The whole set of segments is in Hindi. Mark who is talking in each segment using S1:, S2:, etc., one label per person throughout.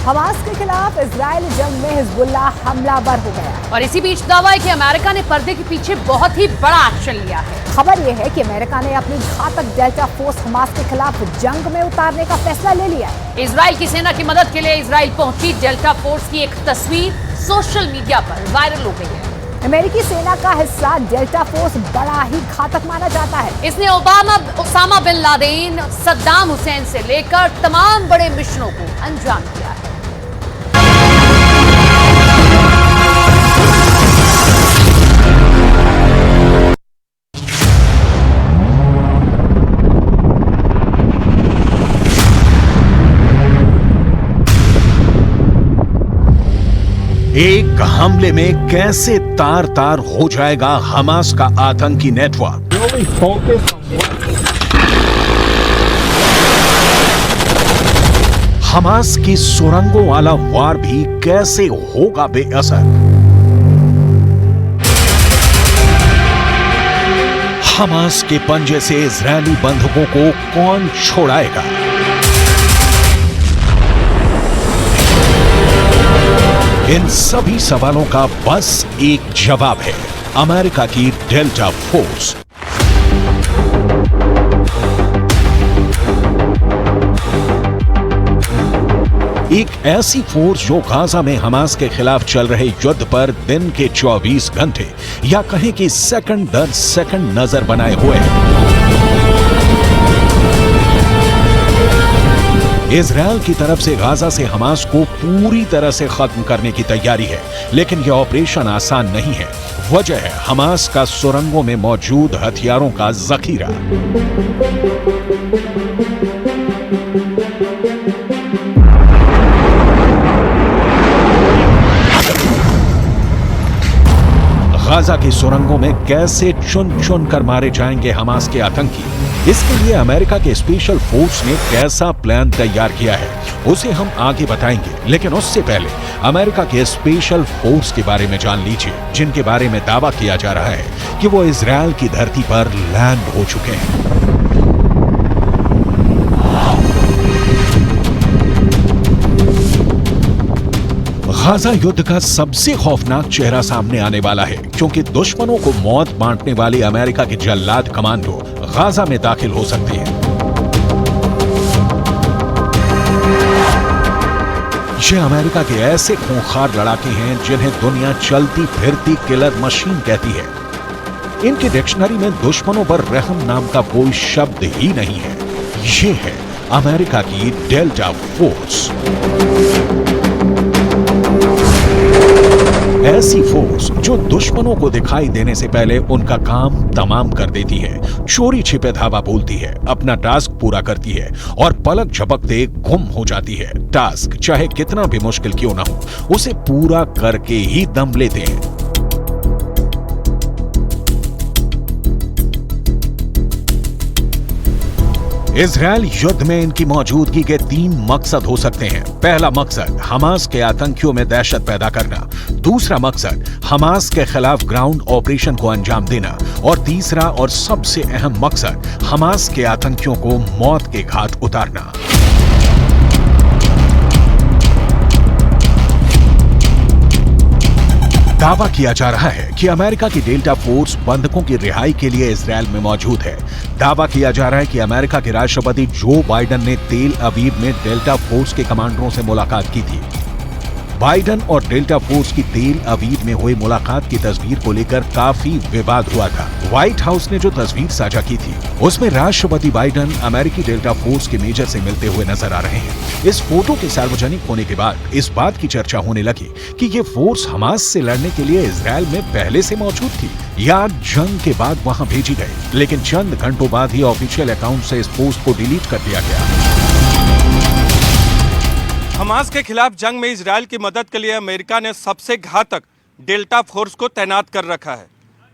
S1: हमास के खिलाफ इजरायली जंग में हिजबुल्लाह हमलावर हो गया।
S2: और इसी बीच दावा है कि अमेरिका ने पर्दे के पीछे बहुत ही बड़ा एक्शन लिया है।
S1: खबर यह है कि अमेरिका ने अपनी घातक डेल्टा फोर्स हमास के खिलाफ जंग में उतारने का फैसला ले लिया है।
S2: इजराइल की सेना की मदद के लिए इजराइल पहुंची डेल्टा फोर्स की एक तस्वीर सोशल मीडिया पर वायरल हो गई है।
S1: अमेरिकी सेना का हिस्सा डेल्टा फोर्स बड़ा ही घातक माना जाता है।
S2: इसने Osama bin Laden, Saddam Hussein से लेकर तमाम बड़े मिशनों को अंजाम दिया है।
S3: एक हमले में कैसे तार तार हो जाएगा हमास का आतंकी नेटवर्क। हमास की सुरंगों वाला वार भी कैसे होगा बेअसर। हमास के पंजे से इजरायली बंधकों को कौन छोड़ाएगा। इन सभी सवालों का बस एक जवाब है, अमेरिका की डेल्टा फोर्स। एक ऐसी फोर्स जो गाजा में हमास के खिलाफ चल रहे युद्ध पर दिन के 24 घंटे या कहें कि सेकंड दर सेकंड नजर बनाए हुए है। इजरायल की तरफ से गाजा से हमास को पूरी तरह से खत्म करने की तैयारी है, लेकिन यह ऑपरेशन आसान नहीं है। वजह है हमास का सुरंगों में मौजूद हथियारों का जखीरा। गाजा की सुरंगों में कैसे चुन चुन कर मारे जाएंगे हमास के आतंकी, इसके लिए अमेरिका के स्पेशल फोर्स ने कैसा प्लान तैयार किया है उसे हम आगे बताएंगे। लेकिन उससे पहले अमेरिका के स्पेशल फोर्स के बारे में जान लीजिए, जिनके बारे में दावा किया जा रहा है कि वो इजरायल की धरती पर लैंड हो चुके हैं। गाजा युद्ध का सबसे खौफनाक चेहरा सामने आने वाला है, क्योंकि दुश्मनों को मौत बांटने वाली अमेरिका के जल्लाद कमांडो गाजा में दाखिल हो सकते हैं। ये अमेरिका के ऐसे खूंखार लड़ाके हैं जिन्हें दुनिया चलती फिरती किलर मशीन कहती है। इनके डिक्शनरी में दुश्मनों पर रहम नाम का कोई शब्द ही नहीं है। ये है अमेरिका की डेल्टा फोर्स। ऐसी फोर्स जो दुश्मनों को दिखाई देने से पहले उनका काम तमाम कर देती है, चोरी छिपे धावा बोलती है, अपना टास्क पूरा करती है और पलक झपकते गुम हो जाती है। टास्क चाहे कितना भी मुश्किल क्यों ना हो, उसे पूरा करके ही दम लेते हैं। इजरायल युद्ध में इनकी मौजूदगी के 3 मकसद हो सकते हैं। पहला मकसद हमास के आतंकियों में दहशत पैदा करना, दूसरा मकसद हमास के खिलाफ ग्राउंड ऑपरेशन को अंजाम देना और तीसरा और सबसे अहम मकसद हमास के आतंकियों को मौत के घाट उतारना। दावा किया जा रहा है कि अमेरिका की डेल्टा फोर्स बंधकों की रिहाई के लिए इजरायल में मौजूद है। दावा किया जा रहा है कि अमेरिका के राष्ट्रपति जो बाइडेन ने तेल अवीव में डेल्टा फोर्स के कमांडरों से मुलाकात की थी। बाइडेन और डेल्टा फोर्स की तेल अवीव में हुई मुलाकात की तस्वीर को लेकर काफी विवाद हुआ था। व्हाइट हाउस ने जो तस्वीर साझा की थी उसमें राष्ट्रपति बाइडेन अमेरिकी डेल्टा फोर्स के मेजर से मिलते हुए नजर आ रहे हैं। इस फोटो के सार्वजनिक होने के बाद इस बात की चर्चा होने लगी कि ये फोर्स हमास से लड़ने के लिए इजरायल में पहले से मौजूद थी या जंग के बाद वहां भेजी गई। लेकिन चंद घंटों बाद ही ऑफिशियल अकाउंट से इस पोस्ट को डिलीट कर दिया गया।
S4: हमास के खिलाफ जंग में इजरायल की मदद के लिए अमेरिका ने सबसे घातक डेल्टा फोर्स को तैनात कर रखा है।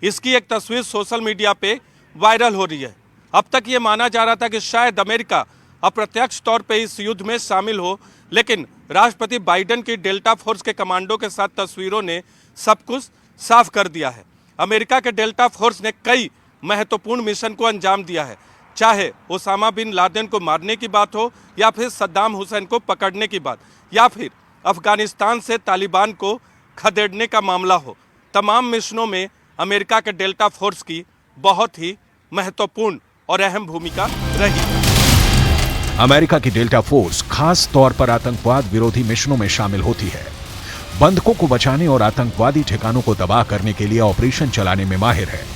S4: इसकी एक तस्वीर सोशल मीडिया पे वायरल हो रही है। अब तक ये माना जा रहा था कि शायद अमेरिका अप्रत्यक्ष तौर पे इस युद्ध में शामिल हो, लेकिन राष्ट्रपति बाइडेन की डेल्टा फोर्स के कमांडो के साथ तस्वीरों ने सब कुछ साफ कर दिया है। अमेरिका के डेल्टा फोर्स ने कई महत्वपूर्ण मिशन को अंजाम दिया है, चाहे ओसामा बिन लादेन को मारने की बात हो या फिर सद्दाम हुसैन को पकड़ने की बात या फिर अफगानिस्तान से तालिबान को खदेड़ने का मामला हो, तमाम मिशनों में अमेरिका के डेल्टा फोर्स की बहुत ही महत्वपूर्ण और अहम भूमिका रही है।
S3: अमेरिका की डेल्टा फोर्स खास तौर पर आतंकवाद विरोधी मिशनों में शामिल होती है। बंधकों को बचाने और आतंकवादी ठिकानों को तबाह करने के लिए ऑपरेशन चलाने में माहिर है।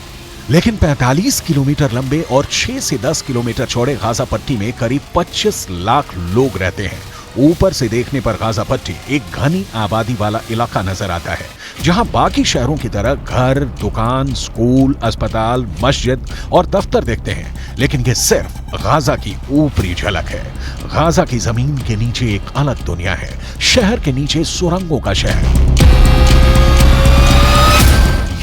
S3: लेकिन 45 किलोमीटर लंबे और 6 से 10 किलोमीटर चौड़े गाजा पट्टी में करीब 25 लाख लोग रहते हैं। ऊपर से देखने पर गाजा पट्टी एक घनी आबादी वाला इलाका नजर आता है, जहां बाकी शहरों की तरह घर, दुकान, स्कूल, अस्पताल, मस्जिद और दफ्तर दिखते हैं। लेकिन ये सिर्फ गाजा की ऊपरी झलक है। गाजा की जमीन के नीचे एक अलग दुनिया है। शहर के नीचे सुरंगों का शहर।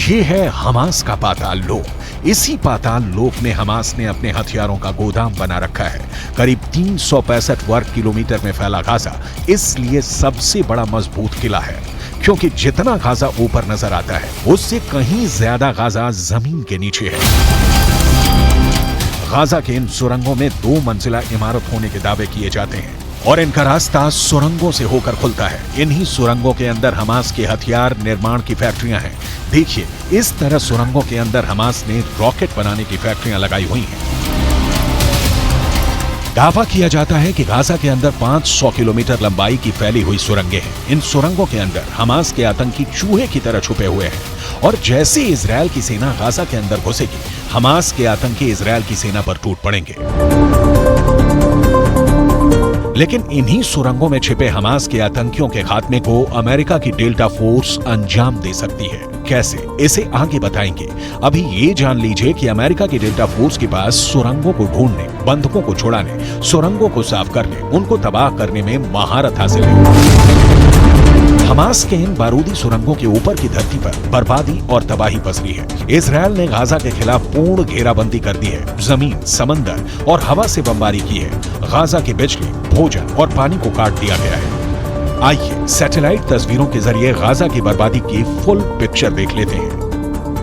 S3: ये है हमास का पाताल लोक। इसी पाताल लोक में हमास ने अपने हथियारों का गोदाम बना रखा है। करीब 365 वर्ग किलोमीटर में फैला गाजा इसलिए सबसे बड़ा मजबूत किला है, क्योंकि जितना गाजा ऊपर नजर आता है उससे कहीं ज्यादा गाजा जमीन के नीचे है। गाजा के इन सुरंगों में 2 मंजिला इमारत होने के दावे किए जाते हैं और इनका रास्ता सुरंगों से होकर खुलता है। इन्हीं सुरंगों के अंदर हमास के हथियार निर्माण की फैक्ट्रियां हैं। देखिए, इस तरह सुरंगों के अंदर हमास ने रॉकेट बनाने की फैक्ट्रियां लगाई हुई हैं। दावा किया जाता है कि गाजा के अंदर 500 किलोमीटर लंबाई की फैली हुई सुरंगें हैं। इन सुरंगों के अंदर हमास के आतंकी चूहे की तरह छुपे हुए हैं और जैसे इजरायल की सेना गाजा के अंदर घुसेगी, हमास के आतंकी इजरायल की सेना पर टूट पड़ेंगे। लेकिन इन्हीं सुरंगों में छिपे हमास के आतंकियों के खात्मे को अमेरिका की डेल्टा फोर्स अंजाम दे सकती है। कैसे, इसे आगे बताएंगे। अभी ये जान लीजिए कि अमेरिका की डेल्टा फोर्स के पास सुरंगों को ढूंढने, बंधकों को छुड़ाने, सुरंगों को साफ करने, उनको तबाह करने में महारत हासिल है। हमास के इन बारूदी सुरंगों के ऊपर की धरती पर बर्बादी और तबाही पसरी है। इजरायल ने गाजा के खिलाफ पूर्ण घेराबंदी कर दी है। जमीन, समंदर और हवा से बमबारी की है। गाजा की बिजली, भोजन और पानी को काट दिया गया है। आइए सैटेलाइट तस्वीरों के जरिए गाजा की बर्बादी की फुल पिक्चर देख लेते हैं।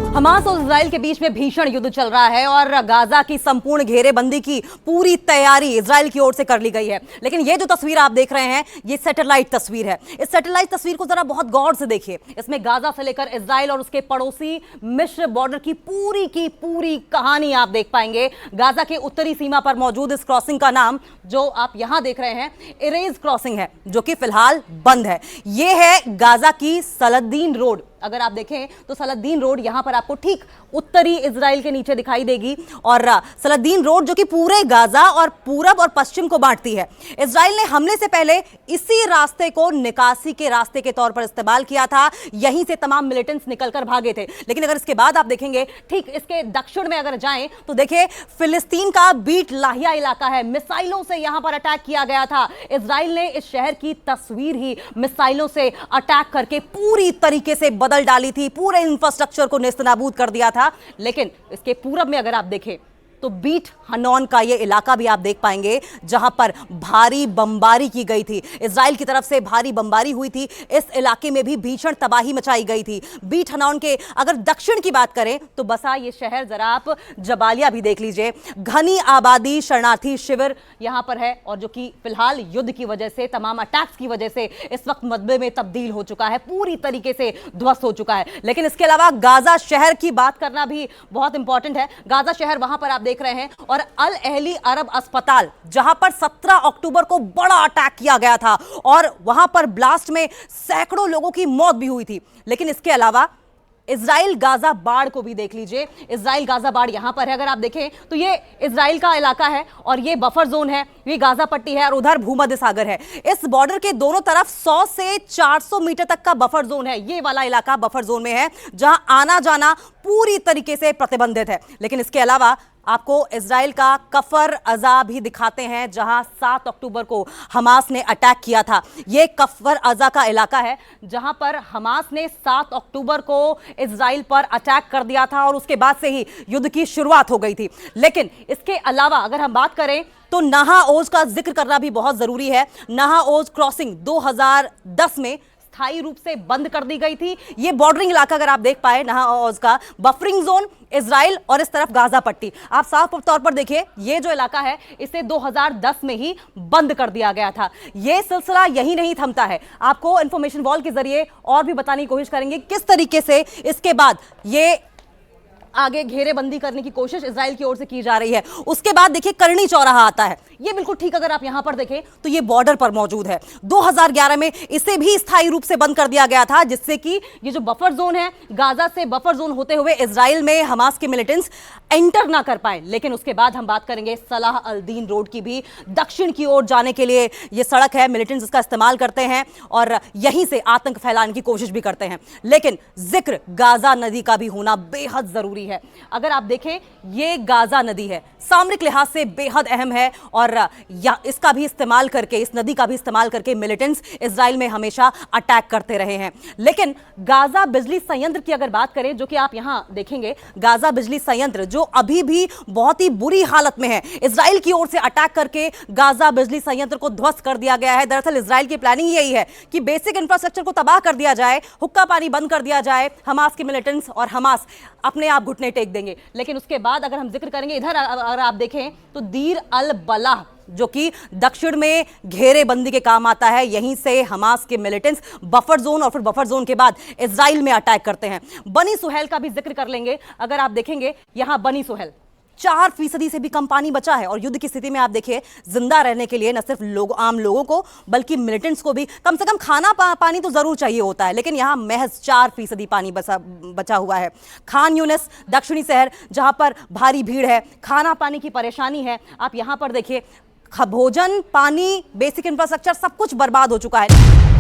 S5: हमास और इजराइल के बीच में भीषण युद्ध चल रहा है और गाजा की संपूर्ण घेरेबंदी की पूरी तैयारी इजराइल की ओर से कर ली गई है। लेकिन ये जो तस्वीर आप देख रहे हैं, ये सैटेलाइट तस्वीर है। इस सैटेलाइट तस्वीर को जरा बहुत गौर से देखिए। इसमें गाजा से लेकर इजराइल और उसके पड़ोसी मिस्र बॉर्डर की पूरी कहानी आप देख पाएंगे। गाजा के उत्तरी सीमा पर मौजूद इस क्रॉसिंग का नाम, जो आप यहां देख रहे हैं, इरेज क्रॉसिंग है, जो कि फिलहाल बंद है। यह है गाजा की सलादीन रोड। अगर आप देखें तो सलादीन रोड यहां पर आपको ठीक उत्तरी इजराइल के नीचे दिखाई देगी और सलादीन रोड जो कि पूरे गाजा और पूरब और पश्चिम को बांटती है। इजराइल ने हमले से पहले इसी रास्ते को निकासी के रास्ते के तौर पर इस्तेमाल किया था। यहीं से तमाम मिलिटेंट्स निकलकर भागे थे। लेकिन अगर इसके बाद आप देखेंगे, ठीक इसके दक्षिण में अगर जाएं तो देखिए, फिलिस्तीन का बीट लाहिया इलाका है। मिसाइलों से यहां पर अटैक किया गया था। इजराइल ने इस शहर की तस्वीर ही मिसाइलों से अटैक करके पूरी तरीके से बदल डाली थी। पूरे इंफ्रास्ट्रक्चर को नेस्तनाबूद कर दिया था। लेकिन इसके पूरब में अगर आप देखें तो बीट हनौन का ये इलाका भी आप देख पाएंगे, जहां पर भारी बमबारी की गई थी। इजराइल की तरफ से भारी बमबारी हुई थी। इस इलाके में भी भीषण तबाही मचाई गई थी। बीट हनौन के अगर दक्षिण की बात करें तो बसा ये शहर, जरा आप जबालिया भी देख लीजिए। घनी आबादी, शरणार्थी शिविर यहां पर है और जो कि फिलहाल युद्ध की वजह से, तमाम अटैक्स की वजह से इस वक्त मलबे में तब्दील हो चुका है, पूरी तरीके से ध्वस्त हो चुका है। लेकिन इसके अलावा गाजा शहर की बात करना भी बहुत इंपॉर्टेंट है। गाजा शहर वहां पर आप देख रहे हैं, और अल अहली अरब अस्पताल, जहां पर 17 अक्टूबर को बड़ा अटैक किया गया था और वहां पर ब्लास्ट में सैकड़ों लोगों की मौत भी हुई थी। लेकिन इसके अलावा इजराइल गाजा बाड़ को भी देख लीजिए। इजराइल गाजा बाड़ यहां पर है। अगर आप देखें तो ये इजराइल का इलाका है और ये बफर जोन है, ये गाजा पट्टी है और उधर भूमध्य सागर है। इस बॉर्डर के दोनों तरफ 100 से 400 मीटर तक का बफर जोन है। ये वाला इलाका बफर जोन में है, जहां आना जाना पूरी तरीके से प्रतिबंधित है। लेकिन इसके अलावा आपको इजराइल का कफर अजा भी दिखाते हैं, जहां 7 अक्टूबर को हमास ने अटैक किया था। यह कफर अजा का इलाका है, जहां पर हमास ने 7 अक्टूबर को इजराइल पर अटैक कर दिया था और उसके बाद से ही युद्ध की शुरुआत हो गई थी। लेकिन इसके अलावा अगर हम बात करें तो नाहा ओज का जिक्र करना भी बहुत जरूरी है। नाहा ओज क्रॉसिंग 2010 में स्थायी रूप से बंद कर दी गई थी। ये बॉर्डरिंग इलाका अगर आप देख पाए नहा ओज का बफरिंग जोन इजराइल और इस तरफ गाजा पट्टी, आप साफ तौर पर देखिए ये जो इलाका है इसे 2010 में ही बंद कर दिया गया था। ये सिलसिला यही नहीं थमता है, आपको इंफॉर्मेशन वॉल के जरिए और भी बताने की कोशिश करेंगे किस तरीके से इसके बाद ये आगे घेरेबंदी करने की कोशिश इजराइल की ओर से की जा रही है। उसके बाद देखिए करनी चौराहा आता है, ये बिल्कुल ठीक अगर आप यहां पर देखें तो ये बॉर्डर पर मौजूद है। 2011 में इसे भी स्थायी रूप से बंद कर दिया गया था, जिससे कि ये जो बफर जोन है गाजा से बफर जोन होते हुए इजराइल में हमास के मिलिटेंट्स एंटर ना कर पाए। लेकिन उसके बाद हम बात करेंगे सलाह अल दीन रोड की भी, दक्षिण की ओर जाने के लिए ये सड़क है, मिलिटेंट्स इसका इस्तेमाल करते हैं और यहीं से आतंक फैलाने की कोशिश भी करते हैं। लेकिन जिक्र गाजा नदी का भी होना बेहद जरूरी है। अगर आप देखें ये गाजा नदी है, सामरिक लिहाज से बेहद अहम है और इसका भी इस्तेमाल करके, इस नदी का भी इस्तेमाल करके मिलिटेंट्स इजराइल में हमेशा अटैक करते रहे हैं। लेकिन गाजा बिजली संयंत्र की अगर बात करें, जो कि आप यहां देखेंगे, गाजा बिजली संयंत्र जो अभी भी बहुत ही बुरी हालत में है, इजराइल की ओर से अटैक करके गाजा बिजली संयंत्र को ध्वस्त कर दिया गया है। दरअसल इजराइल की प्लानिंग यही है कि बेसिक इंफ्रास्ट्रक्चर को तबाह कर दिया जाए, हुक्का पानी बंद कर दिया जाए, हमास के मिलिटेंट्स और हमास अपने आप घुटने टेक देंगे। लेकिन उसके बाद अगर हम जिक्र करेंगे इधर अगर आप देखें तो दीर अल बलाह जो कि दक्षिण में घेरेबंदी के काम आता है, यहीं से हमास के मिलिटेंट्स बफर जोन और फिर बफर जोन के बाद इजराइल में अटैक करते हैं। बनी सुहेल का भी जिक्र कर लेंगे। अगर आप देखेंगे यहां बनी सुहेल 4% से भी कम पानी बचा है और युद्ध की स्थिति में आप देखिए जिंदा रहने के लिए न सिर्फ आम लोगों को बल्कि मिलिटेंट्स को भी कम से कम खाना पानी तो जरूर चाहिए होता है, लेकिन यहां महज 4% पानी बचा हुआ है। खान यूनिस दक्षिणी शहर जहां पर भारी भीड़ है, खाना पानी की परेशानी है, आप यहां पर देखिए भोजन पानी बेसिक इंफ्रास्ट्रक्चर सब कुछ बर्बाद हो चुका है।